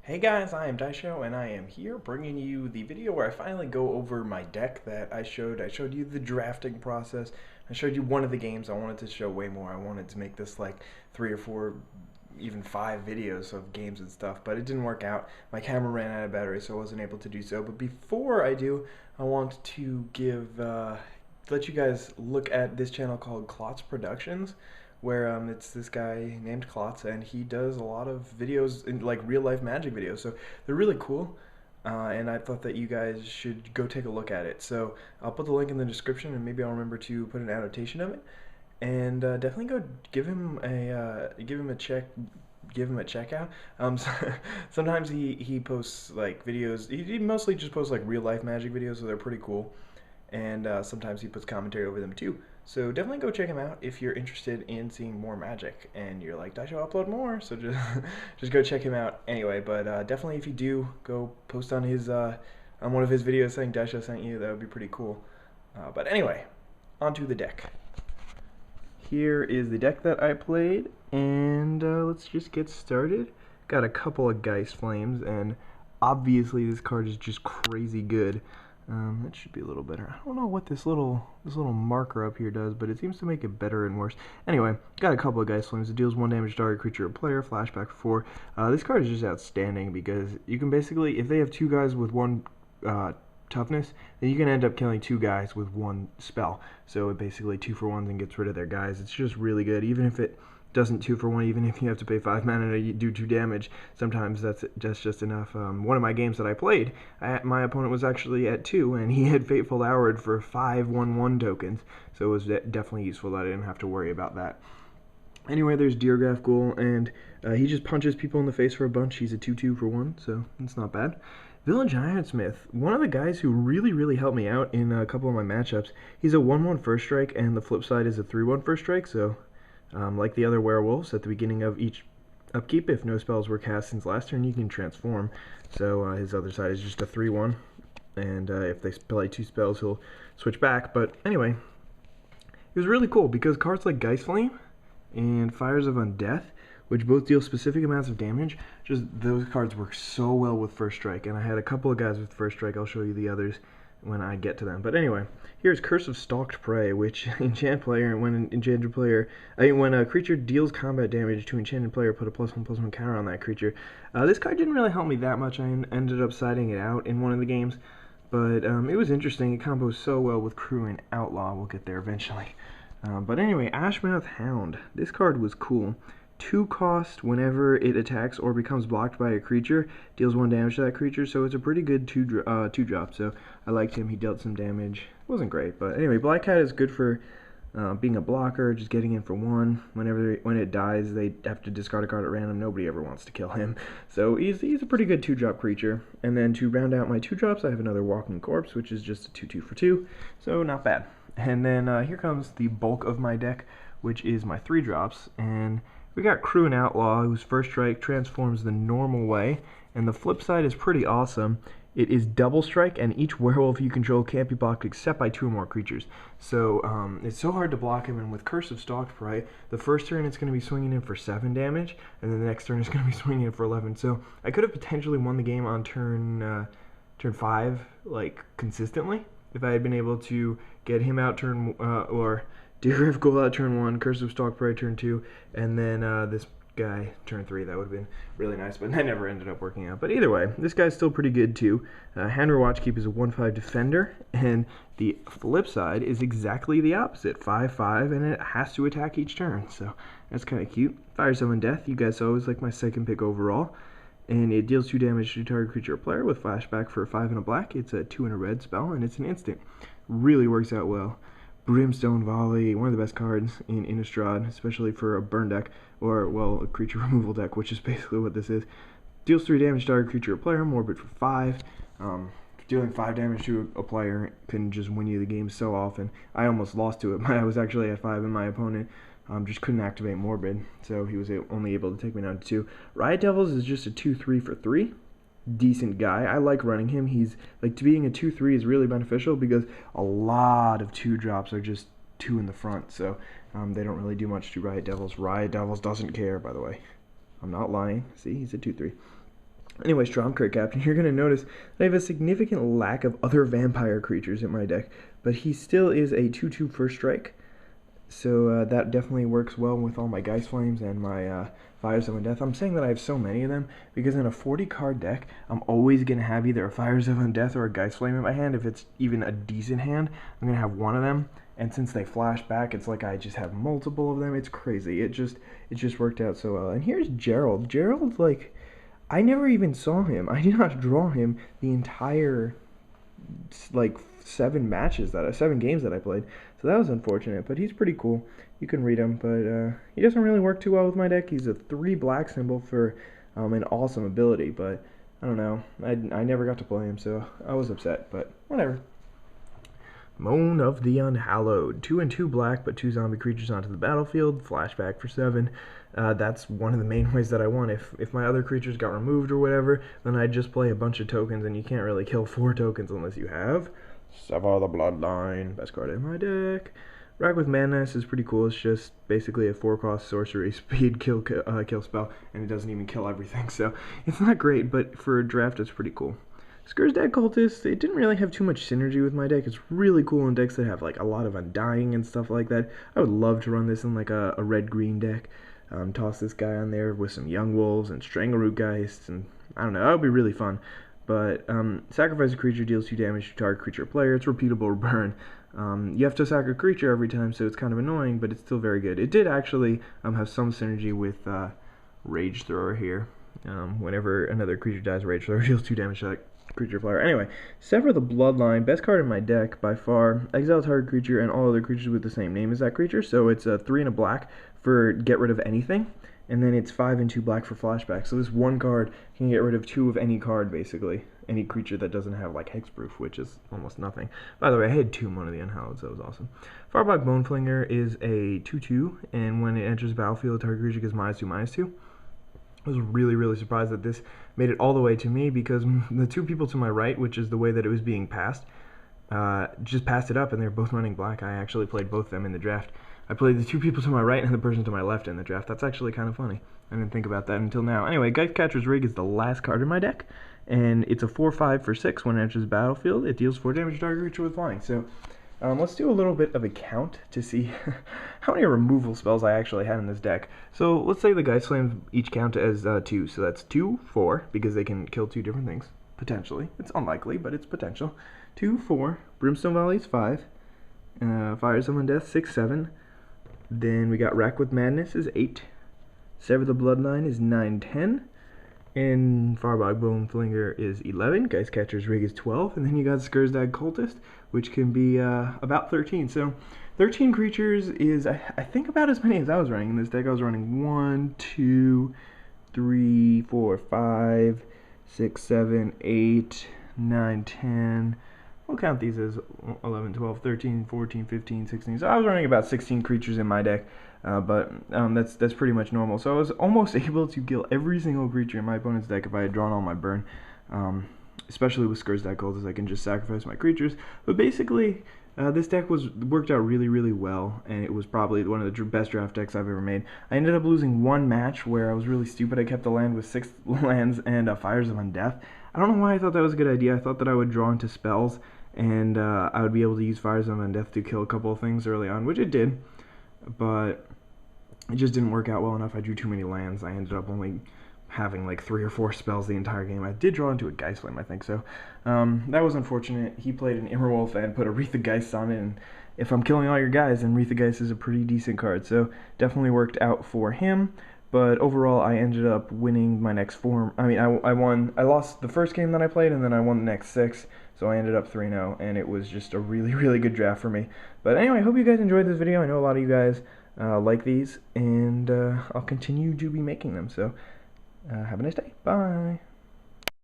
Hey guys, I am Daisho, and I am here bringing you the video where I finally go over my deck that I showed. I showed you the drafting process. I showed you one of the games. I wanted to show way more. I wanted to make this like 3 or 4, even 5 videos of games and stuff, but it didn't work out. My camera ran out of battery, so I wasn't able to do so. But before I do, I want to let you guys look at this channel called Klotz Productions, where it's this guy named Klotz, and he does a lot of videos, in like real life magic videos. So they're really cool, and I thought that you guys should go take a look at it. So I'll put the link in the description, and maybe I'll remember to put an annotation of it. And definitely go give him a check. Give him a check out. Sometimes he posts like videos. He mostly just posts like real life magic videos, so they're pretty cool. And sometimes he puts commentary over them too. So definitely go check him out if you're interested in seeing more magic and you're like, Daisho, upload more. So just just go check him out anyway. But definitely, if you do, go post on his on one of his videos saying Daisho sent you. That would be pretty cool. But anyway, onto the deck. Here is the deck that I played, and let's just get started. Got a couple of Geist Flames, and obviously this card is just crazy good. That should be a little better. I don't know what this little marker up here does, but it seems to make it better and worse. Anyway, got a couple of Geist Flames. It deals 1 damage to target creature or player, flashback for 4. This card is just outstanding because you can basically, if they have 2 guys with 1 toughness, then you can end up killing 2 guys with 1 spell. So it basically 2-for-1s and gets rid of their guys. It's just really good, even if it doesn't 2-for-1, even if you have to pay 5 mana to do 2 damage. Sometimes that's just enough. One of my games that I played, my opponent was actually at 2, and he had Fateful Howard for 5 1/1 tokens, so it was definitely useful that I didn't have to worry about that. Anyway, there's Deergraph Ghoul, and he just punches people in the face for a bunch. He's a 2/2 for 1, so it's not bad. Village Ironsmith, one of the guys who really helped me out in a couple of my matchups. He's a 1/1 first strike, and the flip side is a 3/1 first strike, so like the other werewolves, at the beginning of each upkeep, if no spells were cast since last turn, you can transform. So his other side is just a 3/1, and if they play 2 spells, he'll switch back. But anyway, it was really cool because cards like Geist Flame and Fires of Undeath, which both deal specific amounts of damage, just those cards work so well with first strike. And I had a couple of guys with first strike. I'll show you the others when I get to them. But anyway, here's Curse of Stalked Prey, which when a creature deals combat damage to enchanted player, put a +1/+1 counter on that creature. This card didn't really help me that much. I ended up siding it out in one of the games, but it was interesting. It combos so well with Crew and Outlaw. We'll get there eventually. But anyway, Ashmouth Hound. This card was cool. 2 cost whenever it attacks or becomes blocked by a creature, deals 1 damage to that creature, so it's a pretty good 2-drop, so I liked him. He dealt some damage. It wasn't great, but anyway, Black Cat is good for being a blocker, just getting in for 1. When it dies, they have to discard a card at random. Nobody ever wants to kill him, so he's a pretty good 2-drop creature. And then to round out my 2-drops, I have another Walking Corpse, which is just a 2/2 for 2, so not bad. And then here comes the bulk of my deck, which is my 3-drops, and we got Crew and Outlaw, whose first strike transforms the normal way, and the flip side is pretty awesome. It is double strike, and each werewolf you control can't be blocked except by 2 or more creatures. So it's so hard to block him, and with Curse of Stalked Prey, the first turn it's going to be swinging in for 7 damage, and then the next turn it's going to be swinging in for 11. So I could have potentially won the game on turn 5, like, consistently, if I had been able to get him out or Deergraph Ghoul out turn 1, Curse of Stalked Prey turn 2, and then this guy turn 3. That would have been really nice, but that never ended up working out. But either way, this guy's still pretty good too. Handler Watchkeep is a 1/5 defender, and the flip side is exactly the opposite, 5/5, and it has to attack each turn, so that's kind of cute. Fires of Undeath, you guys always like my second pick overall, and it deals 2 damage to target creature or player with flashback for 5 and a black. It's a 2 and a red spell, and it's an instant. Really works out well. Brimstone Volley, one of the best cards in Innistrad, especially for a burn deck, or, well, a creature removal deck, which is basically what this is. Deals 3 damage to target creature or player, morbid for 5. Dealing 5 damage to a player can just win you the game so often. I almost lost to it. I was actually at 5, and my opponent just couldn't activate morbid, so he was only able to take me down to 2. Riot Devils is just a 2/3 for 3. Decent guy. I like running him. He's like, to being a 2/3 is really beneficial because a lot of 2-drops are just 2 in the front, so they don't really do much to Riot Devils. Riot Devils doesn't care, by the way. I'm not lying. See, he's a 2/3. Anyway, Strom Crit Captain, you're going to notice that I have a significant lack of other vampire creatures in my deck, but he still is a 2/2 first strike, so that definitely works well with all my Geist Flames and my Fires of Undeath. I'm saying that I have so many of them because in a 40-card deck, I'm always going to have either a Fires of Undeath or a Geist Flame in my hand. If it's even a decent hand, I'm going to have one of them, and since they flash back, it's like I just have multiple of them. It's crazy. It just worked out so well. And here's Gerald. Gerald, like, I never even saw him. I did not draw him the entire, like, 7 games that I played. So that was unfortunate, but he's pretty cool. You can read him, but he doesn't really work too well with my deck. He's a 3 black symbol for an awesome ability, but I don't know. I never got to play him, so I was upset, but whatever. Moan of the Unhallowed. 2 and 2 black, but 2 zombie creatures onto the battlefield. Flashback for 7. That's one of the main ways that I won. If my other creatures got removed or whatever, then I'd just play a bunch of tokens, and you can't really kill 4 tokens unless you have Sever the Bloodline. Best card in my deck. Rack with Madness is pretty cool. It's just basically a 4-cost sorcery speed kill spell, and it doesn't even kill everything, so it's not great, but for a draft it's pretty cool. Scourgedag Cultist, it didn't really have too much synergy with my deck. It's really cool in decks that have like a lot of Undying and stuff like that. I would love to run this in like a red-green deck. Toss this guy on there with some Young Wolves and Strangleroot Geists, and I don't know, that would be really fun. But sacrifice a creature, deals 2 damage to target creature or player. It's repeatable burn. You have to sack a creature every time, so it's kind of annoying, but it's still very good. It did actually have some synergy with Rage Thrower here. Whenever another creature dies, Rage Thrower deals 2 damage to that creature player. Anyway, Sever the Bloodline, best card in my deck by far. Exile target creature and all other creatures with the same name as that creature. So it's a 3 and a black for get rid of anything, and then it's 5 and 2 black for flashback. So this one card can get rid of 2 of any card, basically. Any creature that doesn't have like hexproof, which is almost nothing. By the way, I had 2 Moan of the Unhallowed, so that was awesome. Farbach Boneflinger is a 2/2, and when it enters the battlefield, target creature gets -2/-2. I was really surprised that this made it all the way to me, because the 2 people to my right, which is the way that it was being passed, just passed it up, and they're both running black. I actually played both of them in the draft. I played the 2 people to my right and the person to my left in the draft. That's actually kind of funny. I didn't think about that until now. Anyway, Geistcatcher's Rig is the last card in my deck, and it's a 4/5 for 6. When it enters the battlefield, it deals 4 damage to target creature with flying. So let's do a little bit of a count to see how many removal spells I actually had in this deck. So let's say the Geist Flames each count as 2. So that's 2, 4, because they can kill 2 different things, potentially. It's unlikely, but it's potential. 2, 4, Brimstone Valley is 5, Fires of Undeath 6, 7. Then we got Rack with Madness is 8, Sever the Bloodline is 9, 10. And Farbach Boneflinger is 11, Geistcatcher's Rig is 12, and then you got Scourgedag Cultist, which can be about 13. So 13 creatures is, I think, about as many as I was running in this deck. I was running 1, 2, 3, 4, 5, 6, 7, 8, 9, 10. We'll count these as 11, 12, 13, 14, 15, 16. So I was running about 16 creatures in my deck, but that's pretty much normal. So I was almost able to kill every single creature in my opponent's deck if I had drawn all my burn, especially with Scourgedag Cultist. I can just sacrifice my creatures. But basically, this deck worked out really well, and it was probably one of the best draft decks I've ever made. I ended up losing one match where I was really stupid. I kept the land with 6 lands and Fires of Undeath. I don't know why I thought that was a good idea. I thought that I would draw into spells, and I would be able to use Fires of Undeath to kill a couple of things early on, which it did, but it just didn't work out well enough. I drew too many lands. I ended up only having like 3 or 4 spells the entire game. I did draw into a Geist Flame, I think, so that was unfortunate. He played an Immerwolf and put a Wreath of Geist on it, and if I'm killing all your guys, then Wreath of Geist is a pretty decent card, so definitely worked out for him. But overall, I ended up winning my next 4. I mean, I lost the first game that I played, and then I won the next 6. So I ended up 3-0, and it was just a really good draft for me. But anyway, I hope you guys enjoyed this video. I know a lot of you guys like these, and I'll continue to be making them. So have a nice day. Bye.